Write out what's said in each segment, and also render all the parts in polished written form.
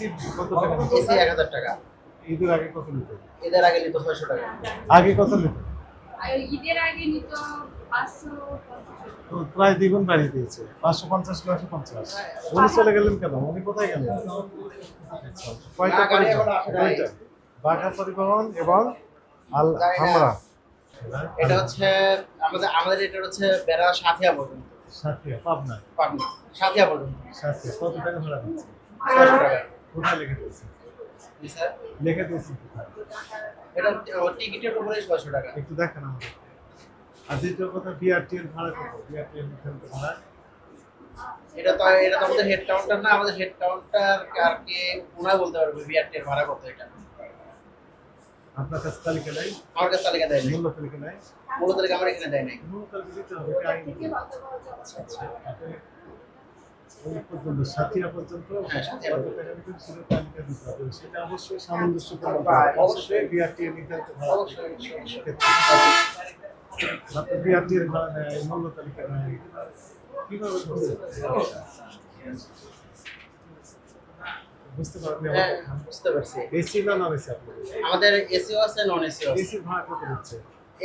AC কত টাকা? AC ১,০০০ টাকা। ঈদের আগে কত নিত? ঈদের আগে নিত ৬০০ টাকা। আগে কত নিত? আর ঈদের আগে নিত ৫৫০ তো প্রায় দ্বিগুণ বাড়িয়ে দিয়েছে, ৫৫০ 950। উনি চলে গেলেন কেন? উনি কোথায় গেলেন? আচ্ছা, কয়টা গাড়ি পরিবহন? এখন আসে নাই। দুইটা। বাঘা পরিবহন এবং আল জানি না। হামরা। এটা হচ্ছে আমাদের এটা হচ্ছে বেড়া সাথিয়া পর্যন্ত। সাথিয়া, পাবনা। পাবনা সাথিয়া পর্যন্ত সাথিয়া কত টাকা ভাড়া দিচ্ছে? ৬০০ টাকা। কোথায় লিখে দিয়েছে? জি স্যার। লিখে দিয়েছে কোথায়? এটা টিকিটের উপরে ৬০০ টাকা। একটু দেখান আমাদের। আর দ্বিতীয় কথা, বিআরটি এর ভাড়া কত? বিআরটি এর ভাড়া এটা তো আমাদের হেড কাউন্টার না, আমাদের হেড কাউন্টার আর কে ওনারা বলতে পারবে বিআরটি এর ভাড়া কত এটা। আপনার কাছে তালিকা নাই? আমার কাছে তালিকা দেয় নাই। মূল্য তালিকা নাই? মূল তালিকা আমার এখানে দেয় নাই। মূল্য তালিকা দিতে হবে, এটা আইনি। আচ্ছা, আপনি ওই পর্যন্ত সাথিয়া পর্যন্ত হ্যাঁ, সাথিয়া কত পর্যন্ত। টাকা দিতে হবে সেটা তালিকা দিতে হবে। সেটা অবশ্যই সামঞ্জস্যপূর্ণ হবে। অবশ্যই বিআরটি এর নির্ধারিত ভাড়া। অবশ্যই। আপনি বিআরটি এর ভাড়া নেয়, মূল্য তালিকা নেয়। কিভাবে করছেন? বুঝতে পারবেন? হ্যাঁ, বুঝতে পারছি। এসি না নন এসি আপনি? আমাদের এসিও আছে, নন এসিও আছে। এসির ভাড়া কত দিচ্ছে?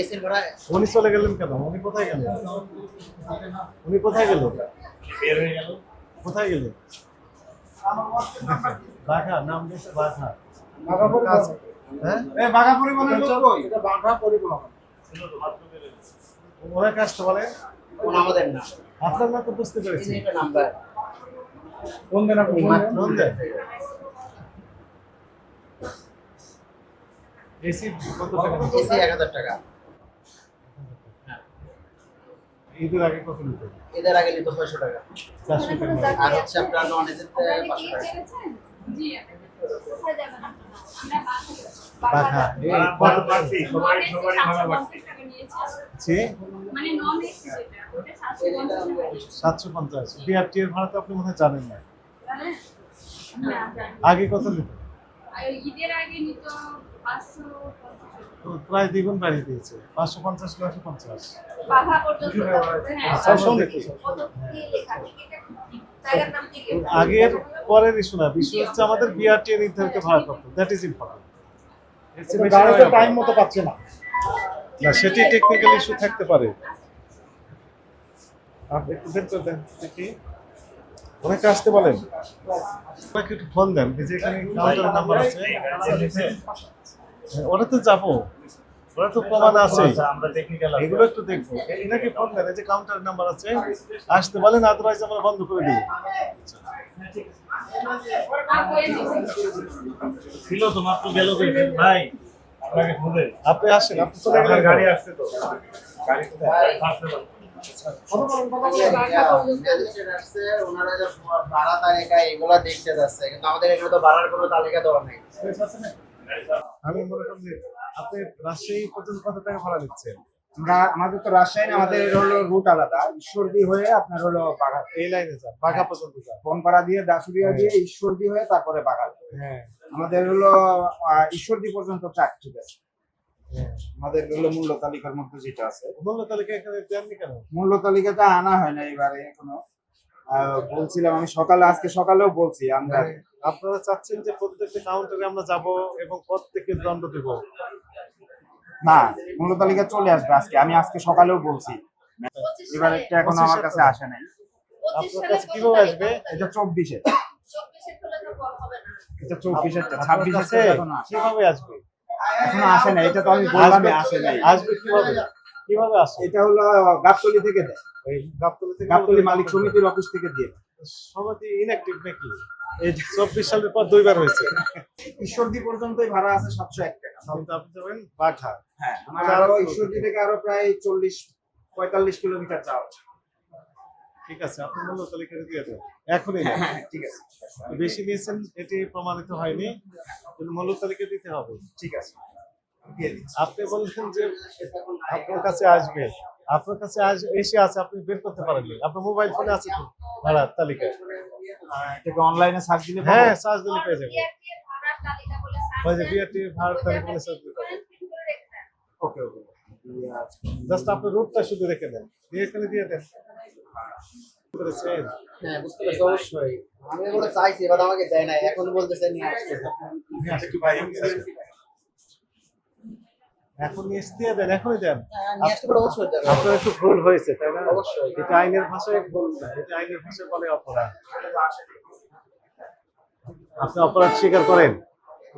এসির ভাড়া উনি চলে গেলেন কেন? উনি কোথায় গেলেন? উনি কোথায় গেলেন? বের হয়ে গেল। কোথায় গেলেন? বাঘা, নাম দিয়েছে বাঘা। বাঘা পরিবহন। হ্যাঁ, এই বাঘা পরিবহনের লোক কই? এটা বাঘা পরিবহন। ওরা কাজ তো বলে। কোন আমাদের না। আপনার না তো বুঝতে এই পেরেছি। যে এটা নাম্বার। কোন দেন আপনি? কোন দেন? এসি কত টাকা? এসি ১,০০০ টাকা। ঈদের আগে কত নিত? ঈদের আগে নিত ৬০০ টাকা। 400 টাকা। আর হচ্ছে আপনার নন এসিতে ৫০০ টাকা। জি কোথায় যাবেন আপনারা? আমরা বাঘা। এই ভাড়া কত বাড়তি, সবাই ভাড়া বাড়তি। টাকা নিয়েছে জি, মানে নন এসি যেটা ওটা ৭৫০ টাকা নিয়েছে 750। বিআরটি এর ভাড়া তো আপনি মনে হয় জানেন না। জানেন? না জানি না। আগে কত নিত? আর ঈদের আগে নিত ৫৫০ তো প্রায় দ্বিগুণ বাড়িয়ে দিয়েছে, 550 950। বাঘা পর্যন্ত হ্যাঁ ছয়শো নাকি? কত কি লেখা টিকিটের জায়গার নাম কি লেখা? আগের পরের ইস্যু না, বিষয় হচ্ছে আমাদের বিআরটি এর নির্ধারিত ভাড়া কত, দ্যাট ইজ ইম্পর্টেন্ট। গাড়িতে টাইম মতো পাচ্ছে না। না, সেটি টেকনিক্যাল ইস্যু থাকতে পারে। আপনি একটু বের করে দেন দেখি, ওনাকে আসতে বলেন, ওনাকে একটু ফোন দেন, এই যে এখানে কাউন্টার নাম্বার আছে, ওরা তো যাবো, ওরা তো প্রমাণ আছে, আচ্ছা, আমরা টেকনিক্যাল এগুলো একটু দেখবো। এনাকে ফোন দেন, এই যে কাউন্টার নাম্বার আছে, আসতে বলেন, আদারওয়াইজ আমরা বন্ধ করে দিই। আর করে দিছি ছিল তো মাত্র গেল ভাই আপনাকে খুঁজে আপনি আসেন, আপনি চলে আপনার গেলেন। গাড়ি আসছে তো গাড়ি কোথায় আসছে তো আসছে, ওনারা যে ভাড়া তালিকা এগুলো দেখতে যাচ্ছে, কিন্তু আমাদের এখানে তো ভাড়ার কোনো তালিকা দেওয়া নাই। আমি মনে করি যে আপনি রাজশাহী পর্যন্ত কত টাকা ভাড়া নিচ্ছেন? আমাদের তো রাজশাহী না, আমাদের হলো রুট আলাদা। ঈশ্বরদী হয়ে আপনার হলো বাঘা, এই লাইনে যান, বাঘা পর্যন্ত যান। বনপাড়া দিয়ে দাসুরিয়া দিয়ে ঈশ্বরদী হয়ে তারপরে বাঘা। হ্যাঁ, আমাদের হলো ঈশ্বরদী পর্যন্ত ট্রাক, ঠিক আছে। হ্যাঁ। আমাদের হলো মূল্য তালিকার মধ্যে যেটা আছে, মূল্য তালিকা এখানে দেননি কেন? মূল্য তালিকাটা আনা হয় না এবারে এখনো। বলছিলাম আমি আজকে সকালেও বলছি আমরা, মানে আপনারা চাচ্ছেন যে প্রত্যেকটা কাউন্টারে আমরা যাব এবং প্রত্যেকের দণ্ড দেব? না, মূল্য তালিকা চলে আসবে আজকে, আমি আজকে সকালেও বলছি। এবার একটা এখনো আমার কাছে আসে নাই। আপনার কাছে কিভাবে আসবে? এটা 24-এর, 24 হলে তো কল হবে না এটা 24-এরটা, আপনার 26-এর কাছে এখনো আসে কিভাবে আসবে? এখনো আসে না। এটা তো আমি বললাম আসে নাই। আসবে কিভাবে? কিভাবে আসবে? এটা হলো গাবতলী থেকে দেয়, ওই গাবতলী থেকে? গাবতলী মালিক সমিতির অফিস থেকে দিয়ে দেয়। সমিতি ইনঅ্যাক্টিভ নাকি? এই 24 সালের পর দুইবার হয়েছে। ঈশ্বরদী পর্যন্তই ভাড়া আছে 701 টাকা। কিন্তু আপনি যাবেন বাঘা। হ্যাঁ, আমার আরো ঈশ্বরদী থেকে আরো প্রায় 40-45 কিলোমিটার যাও। ঠিক আছে, আপনি মূল্য তালিকা দিয়ে দেন এখনই না। হ্যাঁ, ঠিক আছে, বেশি নিয়েছেন এটি প্রমাণিত হয়নি, কিন্তু মূল্য তালিকা দিতে হবে। ঠিক আছে, দিয়ে দিচ্ছি। আপনি বলছেন যে আপনার কাছে আসবে, আপনার কাছে এসে আছে, আপনি বের করতে পারেননি, আপনার মোবাইল ফোনে আছে তো ভাড়ার তালিকা? এটাকে অনলাইনে সার্চ দিলে পাবো? হ্যাঁ, সার্চ দিলে পেয়ে যাবেন। বিআরটি এর ভাড়ার তালিকা বলে সার্চ ওই যে বিআরটি ভাড়ার তালিকা বলে সার্চ দিতে হবে। ওকে ওকে। জাস্ট আপনি রুটটা শুধু রেখে দেন, দিয়ে এখানে দিয়ে দেন। করেছেন? হ্যাঁ বুঝতে পারছি অবশ্যই। আমি এগুলো চাইছি বাট আমাকে দেয় নাই, এখন বলতেছে নিয়ে আসতে। এখন নিয়ে দিয়ে দেন, এখনই দেন। হ্যাঁ নিয়ে আসতে পারে অবশ্যই দেবে। আপনার একটু ভুল হয়েছে তাই না? অবশ্যই। এটা আইনের ভাষায় ভুল না, এটা আইনের ভাষায় বলে অপরাধ। আপনি অপরাধ স্বীকার করেন?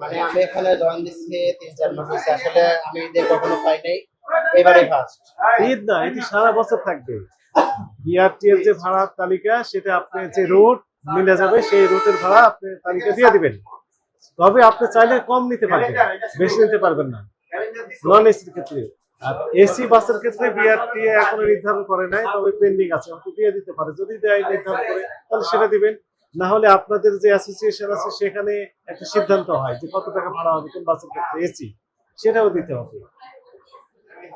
মানে আমি এখানে জয়েন দিচ্ছি 3-4 মাস হয়েছে, আসলে আমি ঈদে কখনো পাই নাই, এবারেই ফার্স্ট। ঈদ না, এটি সারা বছর থাকবে। বিআরটি এর যে ভাড়ার তালিকা, সেটা আপনি যে রুট মিলে যাবে, সেই রুটের ভাড়া আপনি তালিকা দিয়ে দিবেন। তবে আপনি চাইলে কম নিতে পারবেন, বেশি নিতে পারবেন না নন এসির ক্ষেত্রে। আর এসি বাসের ক্ষেত্রে বিআরটি এখনো নির্ধারণ করে নাই, তবে পেন্ডিং আছে, হয়তো দিয়ে দিতে পারে। যদি দেয় নির্ধারণ করে তাহলে সেটা দিবেন, না হলে আপনাদের যে অ্যাসোসিয়েশন আছে সেখানে একটা সিদ্ধান্ত হয় যে কত টাকা ভাড়া হবে কোন বাসের ক্ষেত্রে এসি, সেটাও দিতে হবে।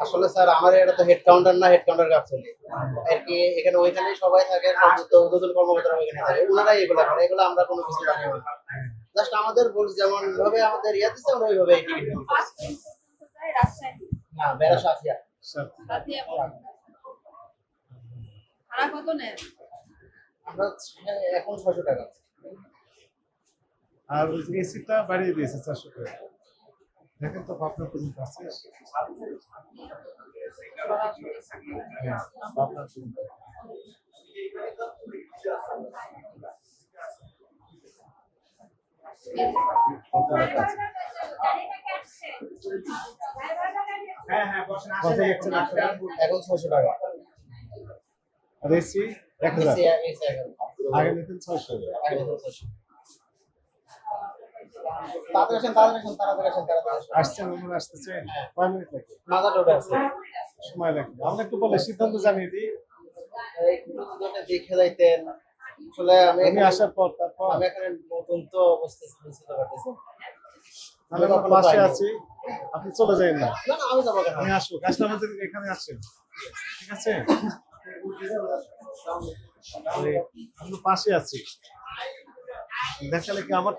আসলে স্যার আমার এটা তো হেড কাউন্টার না, হেড কাউন্টার কাজ চলে আর কি। এখানে ওইখানেই সবাই থাকে, তো উদ্বোধন কর্মকর্তারা ওইখানে থাকে, ওনারাই এগুলো করে, এগুলো আমরা কোনো কিছু জানি না। জাস্ট আমাদের বলছি যেমন ভাবে আমাদের ইয়া দিচ্ছে আমরা ওইভাবে এই টিকিট নিতে পারছি। রাজশাহী না বেড়াশো আসিয়া রাতিয়া ভাড়া কত নেন? আমরা এখন 600 টাকা। আর ওই যে এসিটা বাড়িয়ে দিয়েছে 400 টাকা। দেখেন তো আপনার পর্যন্ত আছে? হ্যাঁ, আপনার পর্যন্ত। কত লিখছেন আপনারা? এখন 600 টাকা। আর এসি 1000, এসি এখন আগে নিতেন 600। আগে তো 600। তাড়াতাড়ি আসেন। আসছেন, আমরা আসতেছে, কয় মিনিট লাগবে? মাথা টোটা আছে। সময় লাগবে, আমরা একটু বলে সিদ্ধান্ত জানিয়ে দিই। দুটোটা দেখে যাইতেন। আসলে আমি আমি আসার পর তারপর আমি এখানে নতুন তো বুঝতে পারতেছি। তাহলে আমরা পাশে আছি, আপনি চলে যাবেন না। না না আমি যাবো কেন? আমি আসবো, কাজটা আমাদের এখানে আসেন, ঠিক আছে? আমরা পাশে আছি, দেখালে কি আমার